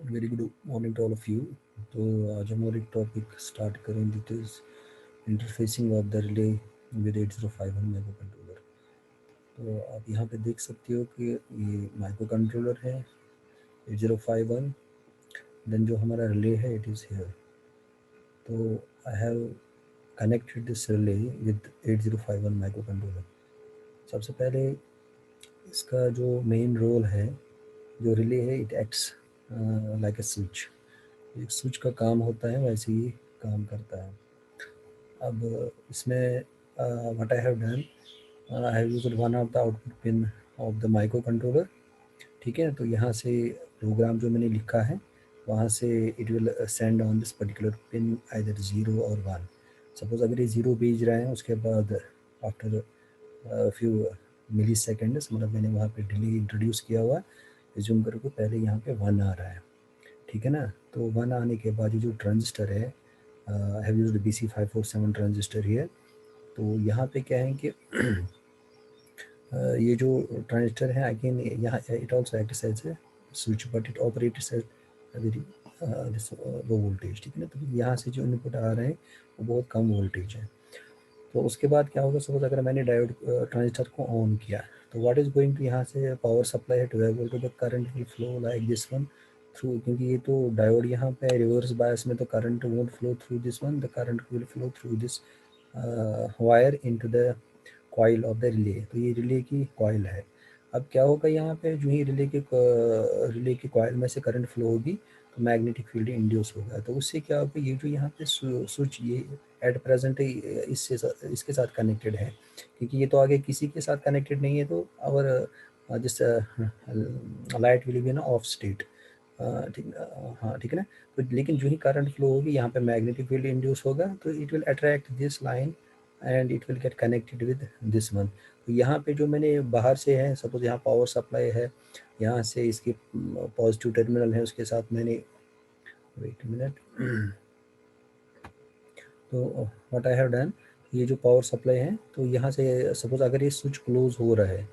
Very good morning to all of you. तो आज हम और एक टॉपिक स्टार्ट करें, that is interfacing of the relay with 8051 micro controller. तो आप यहाँ पे देख सकते हो कि ये माइक्रो कंट्रोलर है 8051, देन जो हमारा रिले है इट इज़ हियर। तो I have connected this relay with 8051 micro controller. सबसे पहले इसका जो मेन रोल है, जो रिले है, it acts like a switch. एक स्विच का काम होता है, वैसे ही काम करता है। अब इसमें what I have done, I have used one of the output pin of the micro controller. ठीक है, तो यहाँ से प्रोग्राम जो मैंने लिखा है वहाँ से it will send on this particular pin either 0 और 1। सपोज अगर ये 0 भेज रहा है, उसके बाद आफ्टर फ्यू मिली सेकेंड्स, मतलब मैंने वहाँ पे डिले इंट्रोड्यूस किया हुआ है, रिज्यूम करके पहले यहाँ पे 1 आ रहा है। ठीक है ना, तो 1 आने के बाद ये जो ट्रांजिस्टर है, आई have used BC547 transistor here. तो यहाँ पे क्या है कि ये जो ट्रांजिस्टर है, अगेन यहाँ it also acts as a switch, but it operates at very low voltage. ठीक है ना, तो यहाँ से जो इनपुट आ रहे हैं वो बहुत कम वोल्टेज है। तो उसके बाद क्या होगा, सपोज अगर मैंने डायोड ट्रांजिस्टर को ऑन किया, तो व्हाट इज गोइंग टू, यहाँ से पावर सप्लाई है 12 volt, the current will flow like this one through, क्योंकि ये तो डायोड यहाँ पे रिवर्स बायस में, तो current won't flow through this one, the current will flow through this wire into the coil of the relay. तो ये relay की कॉइल है। अब क्या होगा, यहाँ पे जो ही रिले की कॉइल में से करंट फ्लो होगी तो मैग्नेटिक फील्ड इंड्यूस होगा। तो उससे क्या होगा, ये जो यहाँ पे स्विच ये एट प्रेजेंट इसके साथ कनेक्टेड है, क्योंकि ये तो आगे किसी के साथ कनेक्टेड नहीं है। तो और जिस लाइट विल बी ना ऑफ स्टेट। ठीक, हाँ ठीक है ना। तो लेकिन जो ही करंट फ्लो होगी, यहाँ पे मैग्नेटिक फील्ड इंड्यूस होगा, तो it will attract this line and it will get connected with this one. तो यहाँ पे जो मैंने बाहर से है, सपोज यहाँ पावर सप्लाई है, यहाँ से इसकी पॉजिटिव टर्मिनल है, उसके साथ मैंने, वेट मिनट, तो व्हाट आई हैव डन, ये जो पावर सप्लाई है, तो यहाँ से सपोज अगर ये स्विच क्लोज हो रहा है,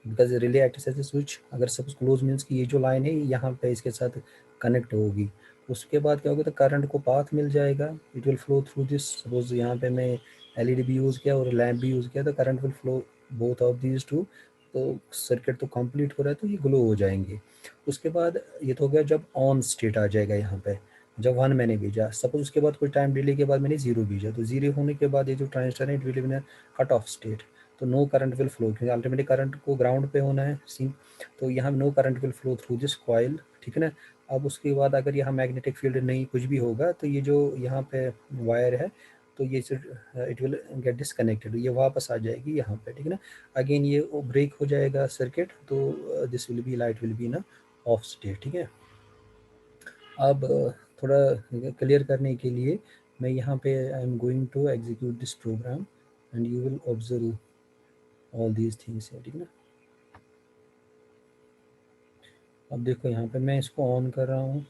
because relay acts as a switch, अगर सपोज क्लोज मीन्स कि ये जो लाइन है यहाँ पे इसके साथ कनेक्ट होगी, उसके बाद क्या होगा, तो करंट को पाथ मिल जाएगा, it will flow through this. Suppose यहाँ पे मैं एलईडी भी यूज़ किया और लैम्प भी यूज़ किया, तो current will flow both of these two. तो सर्किट तो कंप्लीट हो रहा है, तो ये ग्लो हो जाएंगे। उसके बाद ये तो हो गया जब ऑन स्टेट आ जाएगा यहाँ पे, जब 1 मैंने भेजा, सपोज उसके बाद कुछ टाइम डिले के बाद मैंने 0 भेजा, तो 0 होने के बाद ये जो ट्रांजिस्टर है it will be in cut off state. तो नो करंट विल फ्लो, क्योंकि अल्टीमेटली करंट को ग्राउंड पे होना है सी। तो यहाँ no current will flow through this coil. ठीक है ना। अब उसके बाद अगर यहाँ मैग्नेटिक फील्ड नहीं कुछ भी होगा, तो ये जो यहाँ पे वायर है, तो ये इट विल गेट डिसकनेक्टेड, ये वापस आ जाएगी यहाँ पे। ठीक है ना। अगेन ये ब्रेक हो जाएगा सर्किट, तो this will be, light will be ना ऑफ स्टेट। ठीक है। अब थोड़ा क्लियर करने के लिए मैं यहाँ पे I am going to execute this program and you will observe all these things है। ठीक है ना। अब देखो यहाँ पे मैं इसको ऑन कर रहा हूँ।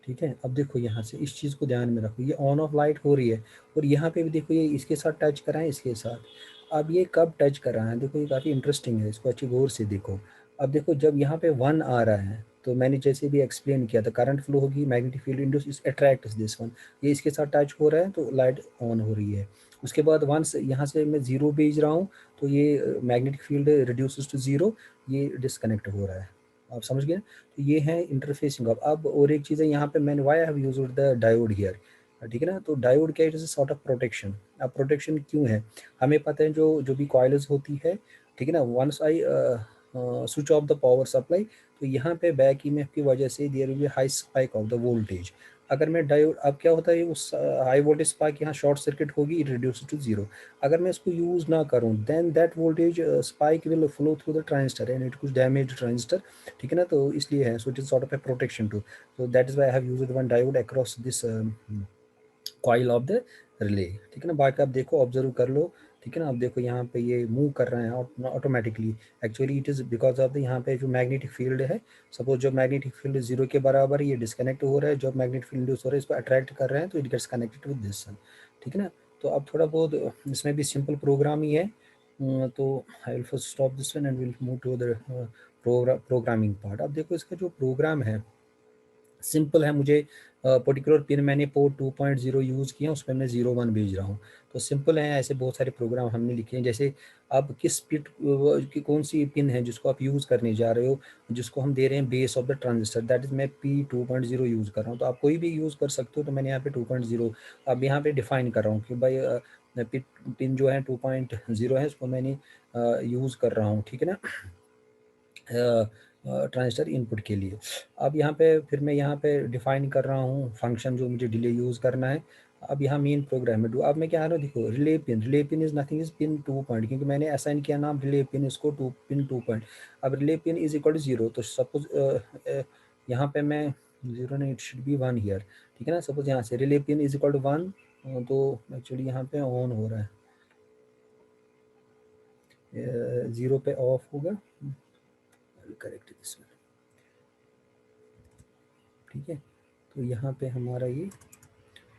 ठीक है। अब देखो यहाँ से इस चीज़ को ध्यान में रखो, ये ऑन ऑफ लाइट हो रही है, और यहाँ पे भी देखो ये इसके साथ टच कर रहा है, इसके साथ। अब ये कब टच कर रहा है, देखो ये काफ़ी इंटरेस्टिंग है, इसको अच्छी गौर से देखो। अब देखो जब यहाँ पे 1 आ रहा है, तो मैंने जैसे भी एक्सप्लेन किया था, करंट फ्लो होगी, मैग्नेटिक फील्ड इंड्यूस इस अट्रैक्ट दिस वन, ये इसके साथ टच हो रहा है, तो लाइट ऑन हो रही है। उसके बाद वंस यहाँ से मैं 0 भेज रहा हूँ, तो ये मैग्नेटिक फील्ड रिड्यूसेस टू 0, ये डिसकनेक्ट हो रहा है। आप समझ गए। तो ये है इंटरफेसिंग ऑफ। अब और एक चीज़ है यहाँ पे, मैंने why I have used the diode here. ठीक है ना। तो डायोड क्या, it is sort of protection. अब प्रोटेक्शन क्यों है, हमें पता है जो भी कॉइल्स होती है, ठीक है ना, once I switch off the power supply, तो यहाँ पे बैक ईएमएफ की वजह से there will be high spike of the voltage. अगर मैं डायोड, अब क्या होता है, उस हाई वोल्टेज स्पाइक यहाँ शॉर्ट सर्किट होगी, इट रिड्यूस टू 0। अगर मैं इसको यूज ना करूँ, then that voltage spike will flow through the transistor and it कुछ डैमेज ट्रांजिस्टर। ठीक है ना। तो इसलिए है, so it is sort of a protection to. तो that is why I have used one diode across this coil of the relay. ठीक है ना। बाकी आप देखो, ऑब्जर्व कर लो। ठीक है ना। आप देखो यहाँ पे ये मूव कर रहे हैं automatically. Actually it is because of the यहाँ पे जो मैग्नेटिक फील्ड है, सपोज जब मैग्नेटिक फील्ड 0 के बराबर है, ये डिस्कनेक्ट हो रहा है, जब मैग्नेटिक फील्ड इंड्यूस हो रहा है, इसको अट्रैक्ट कर रहे हैं, तो it gets connected with this one. ठीक है ना। तो अब थोड़ा बहुत इसमें भी सिंपल प्रोग्राम ही है। तो I will first stop this one and will move to the programming part. अब देखो इसका जो प्रोग्राम है सिंपल है। मुझे पर्टिकुलर पिन मैंने पोर्ट 2.0 यूज़ किया, उस पर मैं 01 भेज रहा हूँ। तो सिंपल है, ऐसे बहुत सारे प्रोग्राम हमने लिखे हैं। जैसे अब किस पिट की कौन सी पिन है जिसको आप यूज़ करने जा रहे हो, जिसको हम दे रहे हैं base of the transistor, that is मैं P2.0 यूज़ कर रहा हूँ। तो आप कोई भी यूज़ कर सकते हो। तो मैंने यहाँ पे 2.0 अब यहाँ पे डिफाइन कर रहा हूँ कि भाई पिन जो है 2.0 है, उसको मैंने यूज़ कर रहा हूँ, ठीक है ना, ट्रांजिस्टर इनपुट के लिए। अब यहाँ पे फिर मैं यहाँ पे डिफाइन कर रहा हूँ फंक्शन जो मुझे डिले यूज़ करना है। अब यहाँ मेन प्रोग्राम में अब मैं क्या आ रहा हूँ, देखो relay pin is nothing is pin 2 point, क्योंकि मैंने असाइन किया नाम रिले पिन इसको पिन 2 पॉइंट। अब relay pin is equal to 0, तो सपोज यहाँ पे मैं 0 नहीं, इट शुड बी 1 हियर, ठीक है ना। सपोज यहाँ से relay pin is equal to 1, तो एक्चुअली यहाँ पे ऑन हो रहा है, 0 पे ऑफ होगा, करेक्ट दिस वन, ठीक है। तो यहाँ पे हमारा ये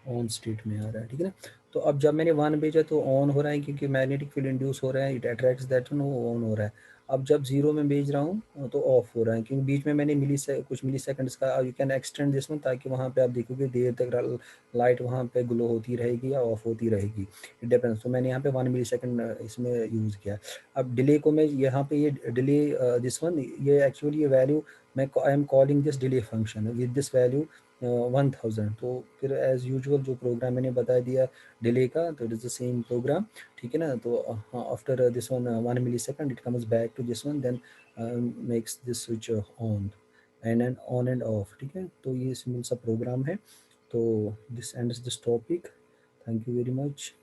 ऑन स्टेट में आ रहा है, ठीक है ना। तो अब जब मैंने 1 भेजा तो ऑन हो रहा है, क्योंकि मैग्नेटिक फील्ड इंड्यूस हो रहा है, इट अट्रैक्ट्स दैट वन, वो ऑन हो रहा है। अब जब 0 में भेज रहा हूँ तो ऑफ हो रहा है, क्योंकि बीच में मैंने कुछ मिली सेकंड्स का, you can extend this one, ताकि वहाँ पे आप देखोगे देर तक लाइट वहाँ पे ग्लो होती रहेगी या ऑफ होती रहेगी, इट डिपेंड्स। तो मैंने यहाँ पे 1 मिली सेकेंड इसमें यूज़ किया। अब डिले को मैं यहाँ पे ये डिले दिस वन, ये एक्चुअली ये वैल्यू मैं I am calling this delay function with this value 1000। तो फिर एज यूजुअल जो प्रोग्राम मैंने बता दिया डिले का, तो it is the same program, ठीक है ना। तो after this one 1 milli second it comes back to this one, then makes this switch on and off, ठीक है। तो ये सिंपल सा प्रोग्राम है। तो this ends this topic. Thank you very much.